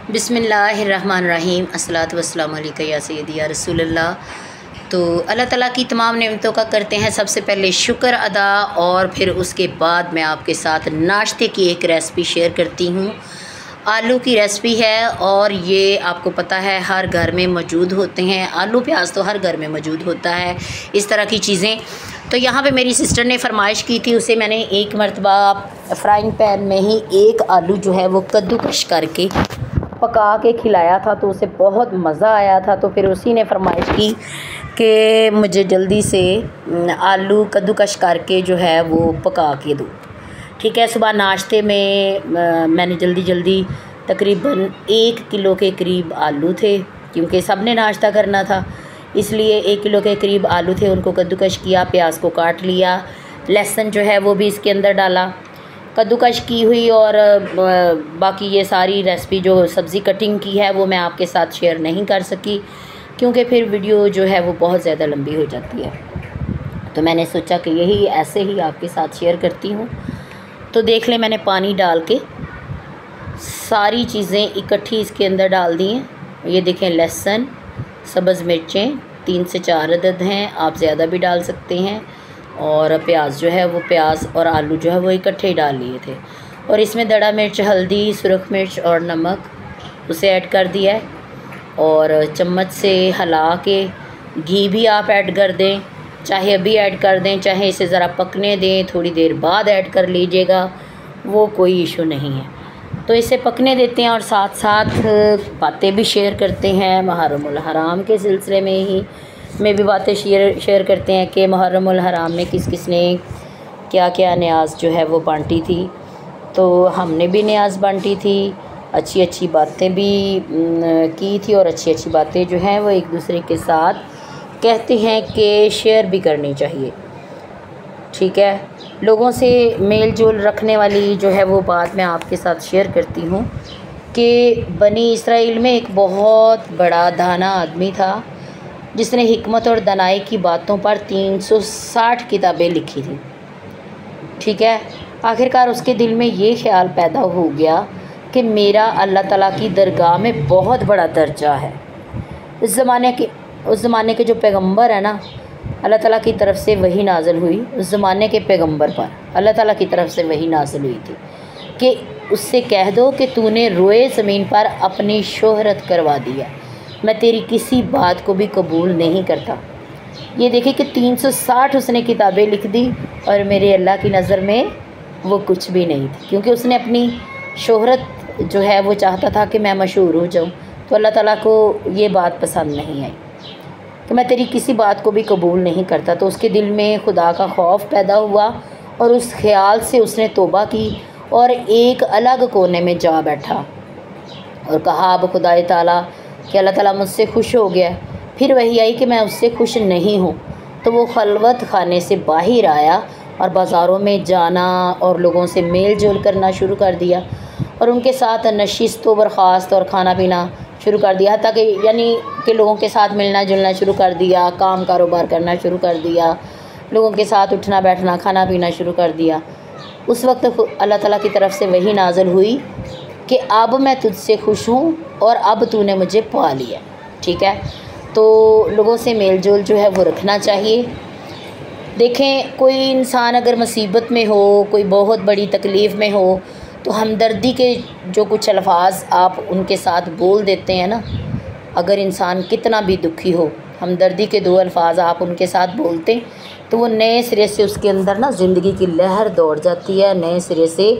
बिस्मिल्लाहिर्रहमानिर्रहीम अस्सलातु वस्सलामु अलैका या सय्यदी या रसूलल्लाह। तो अल्लाह ताला की तमाम नेमतों का करते हैं सबसे पहले शुक्र अदा, और फिर उसके बाद मैं आपके साथ नाश्ते की एक रेसिपी शेयर करती हूँ। आलू की रेसिपी है और ये आपको पता है हर घर में मौजूद होते हैं। आलू प्याज तो हर घर में मौजूद होता है, इस तरह की चीज़ें। तो यहाँ पे मेरी सिस्टर ने फरमाइश की थी, उसे मैंने एक मरतबा फ्राइंग पैन में ही एक आलू जो है वो कद्दूकश करके पका के खिलाया था, तो उसे बहुत मज़ा आया था। तो फिर उसी ने फरमाइश की कि मुझे जल्दी से आलू कद्दूकश करके जो है वो पका के दो। ठीक है, सुबह नाश्ते में मैंने जल्दी तकरीबन 1 किलो के करीब आलू थे, क्योंकि सब ने नाश्ता करना था, इसलिए 1 किलो के करीब आलू थे। उनको कद्दूकश किया, प्याज को काट लिया, लहसुन जो है वो भी इसके अंदर डाला, कद्दूकश की हुई। और बाकी ये सारी रेसिपी जो सब्ज़ी कटिंग की है वो मैं आपके साथ शेयर नहीं कर सकी, क्योंकि फिर वीडियो जो है वो बहुत ज़्यादा लंबी हो जाती है। तो मैंने सोचा कि यही ऐसे ही आपके साथ शेयर करती हूँ। तो देख लें, मैंने पानी डाल के सारी चीज़ें इकट्ठी इसके अंदर डाल दी हैं। ये देखें, लहसुन, सब्ज़ मिर्चें 3 से 4 अदद हैं, आप ज़्यादा भी डाल सकते हैं। और प्याज जो है वो प्याज और आलू जो है वो इकट्ठे ही डाल लिए थे। और इसमें दड़ा मिर्च, हल्दी, सुरख मिर्च और नमक उसे ऐड कर दिया है। और चम्मच से हिला के घी भी आप ऐड कर दें, चाहे अभी ऐड कर दें, चाहे इसे ज़रा पकने दें, थोड़ी देर बाद ऐड कर लीजिएगा, वो कोई इशू नहीं है। तो इसे पकने देते हैं और साथ साथ बातें भी शेयर करते हैं। मुहर्रमुल हराम के सिलसिले में भी बातें शेयर करते हैं कि मुहर्रमुल हराम में किस किस ने क्या क्या न्याज़ जो है वो बांटी थी। तो हमने भी न्याज़ बांटी थी, अच्छी बातें भी की थी, और अच्छी बातें जो हैं वो एक दूसरे के साथ कहते हैं कि शेयर भी करनी चाहिए। ठीक है, लोगों से मेल जोल रखने वाली जो है वो बात मैं आपके साथ शेयर करती हूँ कि बनी इसराइल में एक बहुत बड़ा दाना आदमी था, जिसने हिकमत और दनाई की बातों पर 360 किताबें लिखी थी। ठीक है, आखिरकार उसके दिल में ये ख्याल पैदा हो गया कि मेरा अल्लाह ताला की दरगाह में बहुत बड़ा दर्जा है। उस ज़माने के जो पैगंबर है ना, अल्लाह ताला की तरफ से वही नाज़िल हुई। उस ज़माने के पैगंबर पर अल्लाह ताला की तरफ से वही नाज़िल हुई थी कि उससे कह दो कि तूने रोए ज़मीन पर अपनी शोहरत करवा दिया, मैं तेरी किसी बात को भी कबूल नहीं करता। ये देखिए कि 360 उसने किताबें लिख दी, और मेरे अल्लाह की नज़र में वो कुछ भी नहीं थी, क्योंकि उसने अपनी शोहरत जो है वो चाहता था कि मैं मशहूर हो जाऊँ। तो अल्लाह ताला को ये बात पसंद नहीं आई कि मैं तेरी किसी बात को भी कबूल नहीं करता। तो उसके दिल में खुदा का खौफ पैदा हुआ, और उस ख्याल से उसने तौबा की और एक अलग कोने में जा बैठा और कहा, अब खुदा ताला कि अल्लाह ताला मुझसे खुश हो गया। फिर वही आई कि मैं उससे खुश नहीं हूँ। तो वो खलवत खाने से बाहर आया और बाज़ारों में जाना और लोगों से मेल जोल करना शुरू कर दिया, और उनके साथ नशिस्त व बर्खास्त और खाना पीना शुरू कर दिया, ताकि यानी कि लोगों के साथ मिलना जुलना शुरू कर दिया, काम कारोबार करना शुरू कर दिया, लोगों के साथ उठना बैठना, खाना पीना शुरू कर दिया। उस वक्त अल्लाह ताला की तरफ से वही नाज़िल हुई कि अब मैं तुझसे खुश हूँ और अब तूने मुझे पा लिया। ठीक है, तो लोगों से मेल जोल जो है वो रखना चाहिए। देखें, कोई इंसान अगर मुसीबत में हो, कोई बहुत बड़ी तकलीफ़ में हो, तो हमदर्दी के जो कुछ अल्फाज आप उनके साथ बोल देते हैं ना, अगर इंसान कितना भी दुखी हो, हमदर्दी के 2 अल्फाज आप उनके साथ बोलते, तो वो नए सिरे से उसके अंदर ना ज़िंदगी की लहर दौड़ जाती है, नए सिरे से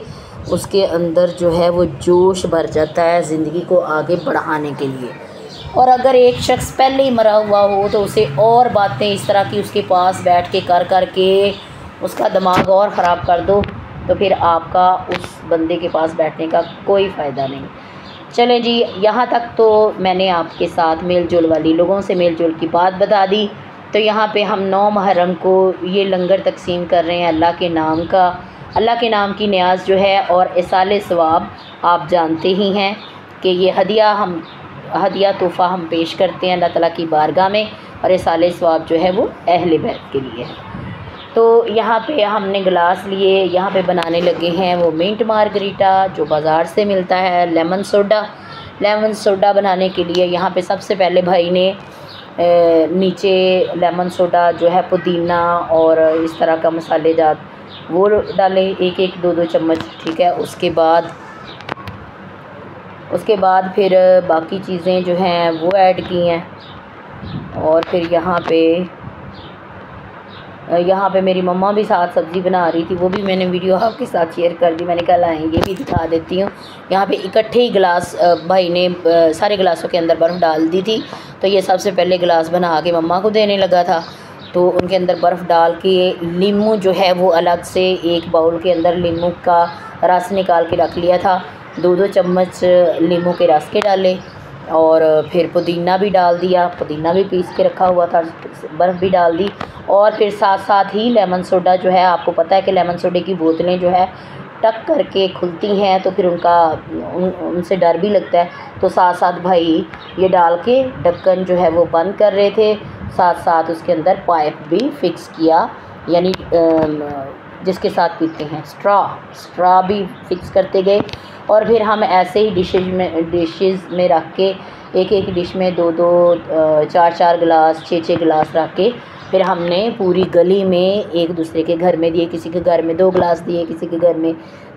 उसके अंदर जो है वो जोश भर जाता है ज़िंदगी को आगे बढ़ाने के लिए। और अगर एक शख्स पहले ही मरा हुआ हो, तो उसे और बातें इस तरह की उसके पास बैठ के कर के उसका दिमाग और ख़राब कर दो, तो फिर आपका उस बंदे के पास बैठने का कोई फ़ायदा नहीं। चलें जी, यहाँ तक तो मैंने आपके साथ मेल जोल वाली, लोगों से मेल जोल की बात बता दी। तो यहाँ पे हम 9 मुहर्रम को ये लंगर तकसीम कर रहे हैं अल्लाह के नाम का। अल्लाह के नाम की न्याज़ जो है और इसाले सवाब आप जानते ही हैं कि ये हदिया तोहफ़ा हम पेश करते हैं अल्लाह ताला की बारगाह में, और इसाले सवाब जो है वो अहले बैत के लिए है। तो यहाँ पे हमने गिलास लिए, यहाँ पे बनाने लगे हैं वो मिंट मार्गरीटा जो बाज़ार से मिलता है, लेमन सोडा लेमन सोडा बनाने के लिए यहाँ पे सबसे पहले भाई ने नीचे लेमन सोडा जो है पुदीना और इस तरह का मसालेजात वो डाले, एक एक दो दो चम्मच, ठीक है। उसके बाद फिर बाकी चीज़ें जो हैं वो ऐड की हैं। और फिर यहाँ पे मेरी मम्मा भी साथ सब्ज़ी बना रही थी, वो भी मैंने वीडियो आपके साथ शेयर कर दी। मैंने कहा लाएँ ये भी दिखा देती हूँ। यहाँ पे इकट्ठे ही गिलास भाई ने सारे गिलासों के अंदर बर्फ़ डाल दी थी। तो ये सबसे पहले गिलास बना के मम्मा को देने लगा था। तो उनके अंदर बर्फ़ डाल के नींबू जो है वो अलग से एक बाउल के अंदर नींबू का रस निकाल के रख लिया था। 2-2 चम्मच नींबू के रस के डाले और फिर पुदीना भी डाल दिया, पुदीना भी पीस के रखा हुआ था, बर्फ़ भी डाल दी। और फिर साथ ही लेमन सोडा जो है, आपको पता है कि लेमन सोडे की बोतलें जो है टक करके खुलती हैं, तो फिर उनसे डर भी लगता है। तो साथ भाई ये डाल के ढक्कन जो है वो बंद कर रहे थे, साथ उसके अंदर पाइप भी फिक्स किया, यानी जिसके साथ पीते हैं स्ट्रॉ भी फिक्स करते गए। और फिर हम ऐसे ही डिशेज़ में रख के एक डिश में 2-2 4-4 गिलास 6-6 गिलास रख के फिर हमने पूरी गली में एक दूसरे के घर में दिए। किसी के घर में 2 गिलास दिए, किसी के घर में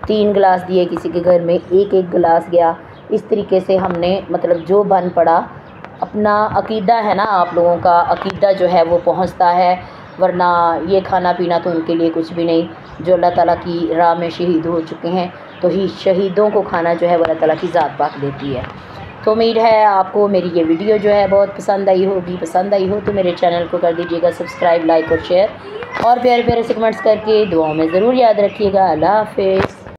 3 गिलास दिए, किसी के घर में एक गिलास गया। इस तरीके से हमने मतलब जो बन पड़ा, अपना अकीदा है ना, आप लोगों का अकीदा जो है वो पहुंचता है, वरना ये खाना पीना तो उनके लिए कुछ भी नहीं। जो अल्लाह ताला की राह में शहीद हो चुके हैं, तो ही शहीदों को खाना जो है वो अल्लाह ताला की ज़ात पाक देती है। तो उम्मीद है आपको मेरी ये वीडियो जो है बहुत पसंद आई होगी। पसंद आई हो तो मेरे चैनल को कर दीजिएगा सब्सक्राइब, लाइक और शेयर, और प्यारे प्यारे से कमेंट्स करके दुआओं में ज़रूर याद रखिएगा। अल्लाह हाफ़िज़।